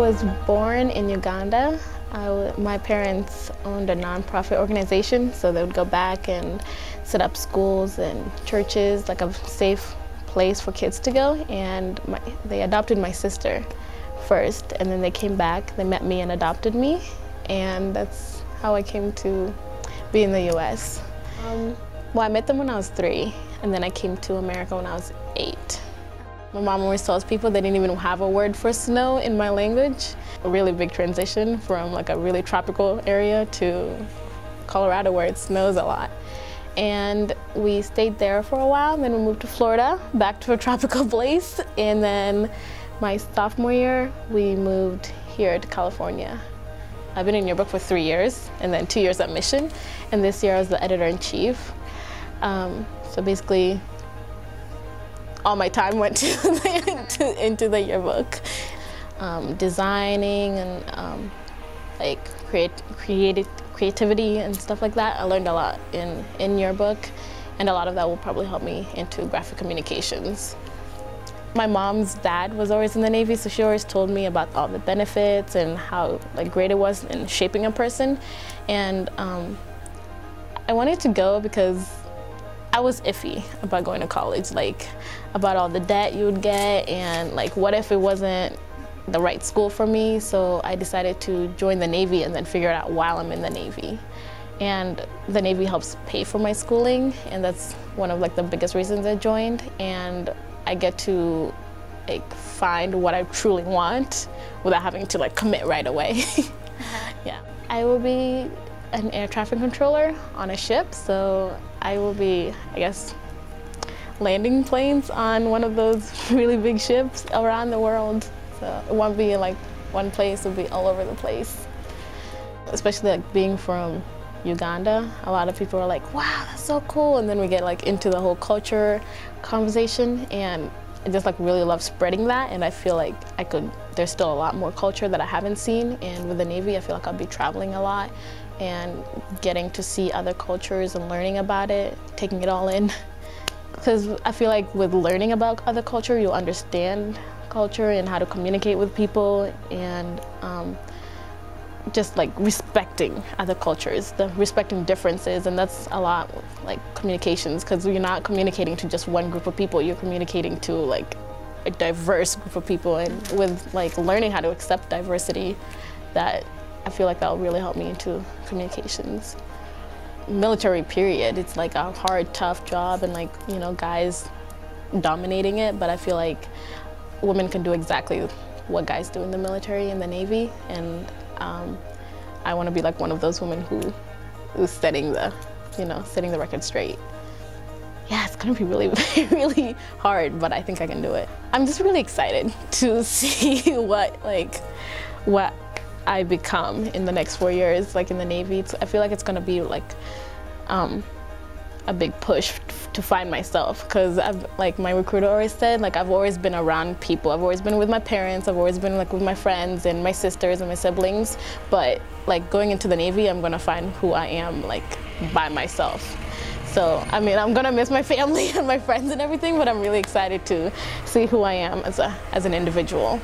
was born in Uganda. My parents owned a non-profit organization, so they would go back and set up schools and churches, like a safe place for kids to go. And they adopted my sister first, and then they came back, they met me and adopted me. And that's how I came to be in the US. Well, I met them when I was 3, and then I came to America when I was 8. My mom always tells people they didn't even have a word for snow in my language. A really big transition from like a really tropical area to Colorado where it snows a lot. And we stayed there for a while, and then we moved to Florida, back to a tropical place. And then my sophomore year, we moved here to California. I've been in yearbook for 3 years, and then 2 years at Mission. And this year I was the editor-in-chief. So basically, all my time went into the yearbook. Designing and like creativity and stuff like that. I learned a lot in yearbook, and a lot of that will probably help me into graphic communications. My mom's dad was always in the Navy, so she always told me about all the benefits and how like great it was in shaping a person. And I wanted to go because I was iffy about going to college, like about all the debt you would get, and like what if it wasn't the right school for me. So I decided to join the Navy and then figure it out while I'm in the Navy. And the Navy helps pay for my schooling, and that's one of like the biggest reasons I joined. And I get to like find what I truly want without having to like commit right away. Yeah. I will be an air traffic controller on a ship, so I will be, I guess, landing planes on one of those really big ships around the world. So it won't be like one place, it'll be all over the place. Especially like being from Uganda, a lot of people are like, wow, that's so cool. And then we get like into the whole culture conversation, and I just like really love spreading that. And I feel like there's still a lot more culture that I haven't seen. And with the Navy, I feel like I'll be traveling a lot and getting to see other cultures and learning about it, taking it all in. Because I feel like with learning about other culture, you'll understand culture and how to communicate with people, and just like respecting other cultures, respecting differences. And that's a lot like communications, because you're not communicating to just one group of people, you're communicating to like a diverse group of people. And with like learning how to accept diversity, that I feel like that will really help me into communications. Military period, it's like a hard, tough job, and like, you know, guys dominating it, but I feel like women can do exactly what guys do in the military and the Navy, and I want to be like one of those women who's setting the record straight. Yeah, it's gonna be really, really hard, but I think I can do it. I'm just really excited to see what I become in the next 4 years, like in the Navy. I feel like it's gonna be like a big push to find myself, because like my recruiter always said, like I've always been around people. I've always been with my parents, I've always been like with my friends and my sisters and my siblings, but like going into the Navy, I'm gonna find who I am like by myself. So I mean, I'm gonna miss my family and my friends and everything, but I'm really excited to see who I am as an individual.